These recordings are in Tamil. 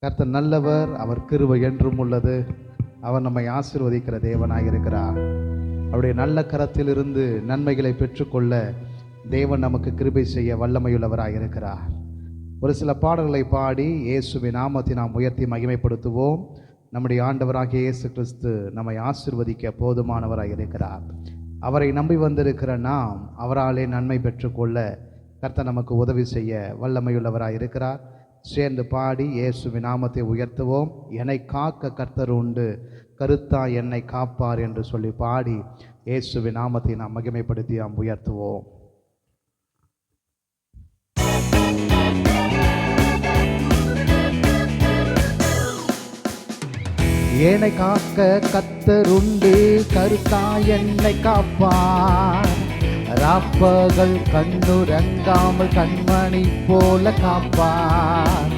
கர்த்தர் நல்லவர், அவர் கிருபை என்றும் உள்ளது. அவர் நம்மை ஆசீர்வதிக்கிற தேவனாய் இருக்கிறார். அவருடைய நல்ல கரத்திலிருந்து நன்மைகளை பெற்றுக்கொள்ள தேவன் நமக்கு கிருபை செய்ய வல்லமையுள்ளவராய் இருக்கிறார். ஒரு சில பாடல்களை பாடி இயேசுவின் நாமத்தை நாம் உயர்த்தி மகிமைப்படுத்துவோம். நம்முடைய ஆண்டவராகிய இயேசு கிறிஸ்து நம்மை ஆசீர்வதிக்க போதுமானவராய் இருக்கிறார். அவரை நம்பி வந்திருக்கிற நாம் அவராலே நன்மை பெற்றுக்கொள்ள கர்த்தர் நமக்கு உதவி செய்ய வல்லமையுள்ளவராய் இருக்கிறார். சேர்ந்து பாடி இயேசுவின் நாமத்தை உயர்த்துவோம். என்னை காக்க கர்த்தர் உண்டு, கருத்தா என்னை காப்பார் என்று சொல்லி பாடி இயேசுவின் நாமத்தை நாம் மகிமைப்படுத்தி நாம் உயர்த்துவோம். என்னை காக்க கர்த்தர் உண்டு, கருத்தா என்னை காப்பார். ராப்பகல் கண்ணுறங்காமல் கண்மணி போல காப்பார்.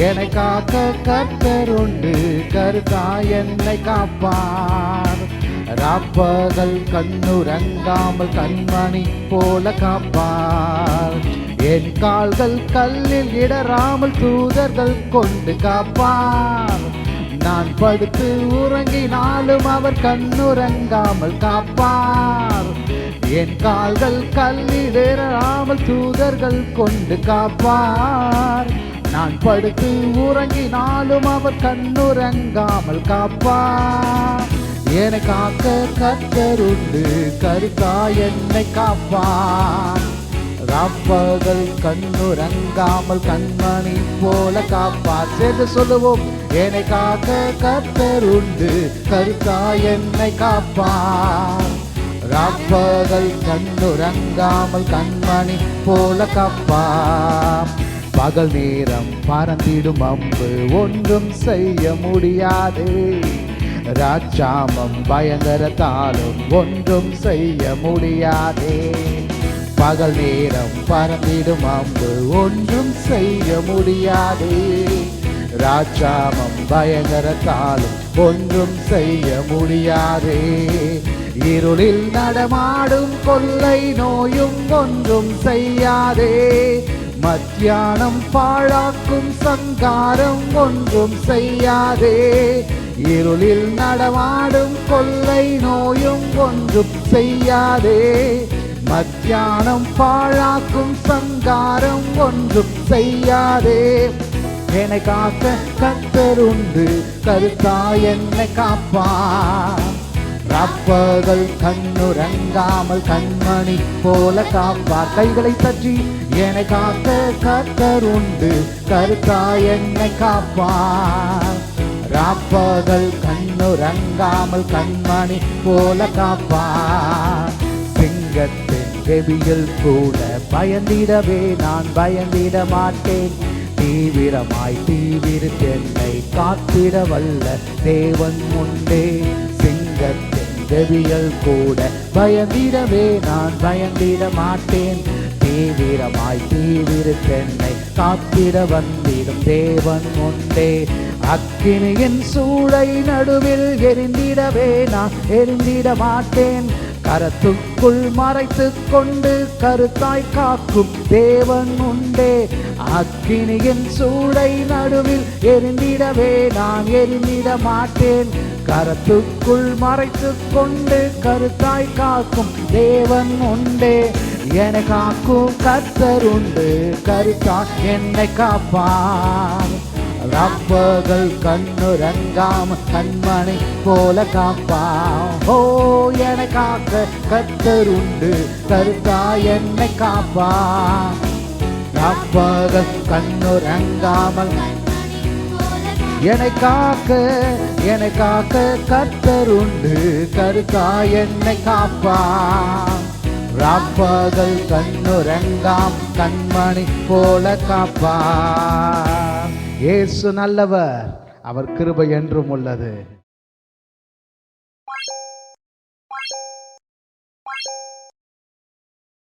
என்னை காக்க கர்த்தர் உண்டு, கருத்தா என்னை காப்பார். ராப்பகல் கண்ணுறங்காமல் கண்மணி போல காப்பார். என் கால்கள் கல்லில் இடராமல் தூதர்கள் கொண்டு காப்பார். நான் படுத்து உறங்கினாலும் அவர் கண்ணுறங்காமல் காப்பார். என் கால்கள் கல்லிடராமல் தூதர்கள் கொண்டு காப்பார். நான் படுத்து உறங்கினாலும் அவர் கண்ணுறங்காமல் காப்பார். என்னை காக்க கர்த்தர் உண்டு, கருத்தா என்னை காப்பார். ராப்பகல் கண்ணுறங்காமல் கண்மணி போல காப்பார். சேர்ந்து சொல்லுவோம். என்னை காக்க கர்த்தர் உண்டு, கருத்தா என்னை காப்பார். ராப்பகல் கண்ணுறங்காமல் கண்மணி போல காப்பார். பகல் நேரம் பறந்திடும் அம்பு ஒன்றும் செய்ய முடியாது. ராட்சாமம் பயங்கரத்தாலும் ஒன்றும் செய்ய முடியாது. பகல் நேரம் பறந்திடும் அம்பு ஒன்றும் செய்ய முடியாது. ராட்சாமம் பயங்கரத்தாலும் ஒன்றும் செய்ய முடியாது. இருளில் நடமாடும் கொள்ளை நோயும் ஒன்றும் செய்யாதே. மத்தியானம் பாழாக்கும் சங்காரம் ஒன்றும் செய்யாதே. இருளில் நடமாடும் கொள்ளை நோயும் ஒன்றும் செய்யாதே. மத்தியானம் பாழாக்கும் சங்காரம் ஒன்றும் செய்யாதே. என்னை காக்க கர்த்தர் உண்டு, கருத்தா என்னை காப்பார். ராப்பகல் கண்ணுறங்காமல் கண்மணி போல காப்பார். கைகளை தட்டி என்னை காக்க கர்த்தர் உண்டு, கருத்தா என்னை காப்பார். ராப்பகல் கண்ணுறங்காமல் கண்மணி போல காப்பார். சிங்கத்தின் கெபியில் கூட பயந்திடவே நான் பயந்திட மாட்டேன். தீவிரமாய் தீவிரத்தென்னை காத்திட வல்ல தேவன் உண்டே. சிங்கத்தின் கெபியில் கூட பயந்திடவே நான் பயந்திட மாட்டேன். தீவிரமாய் தீவிரத்தென்னை காத்திட வந்திடும் தேவன் உண்டே. அக்கினியின் சூளை நடுவில் எரிந்திடவே நான் எரிந்திட மாட்டேன். கரத்துக்குள் மறைத்து கொண்டு கருத்தாய் காக்கும் தேவன் உண்டே. அக்கினியின் சூளை நடுவில் எரிந்திடவே நான் எரிந்திட மாட்டேன். கரத்துக்குள் மறைத்து கொண்டு கருத்தாய் காக்கும் தேவன் உண்டே. என்னை காக்கும் கர்த்தர் உண்டு, கருத்தா என்னை காப்பார். ராப்பகல் கண்ணுறங்காம கண்மணி போல காப்பார். ஓ என்னை காக்க கர்த்தர் உண்டு, கருத்தா என்னை காப்பார். ராப்பகல் கண்ணுறங்காமல் என்னை காக்க கர்த்தர் உண்டு, கருத்தா என்னை காப்பார். ராப்பகல் கண்ணுறங்காம் கண்மணி போல காப்பார். இயேசு நல்லவர், அவர் கிருபை என்றும் உள்ளது.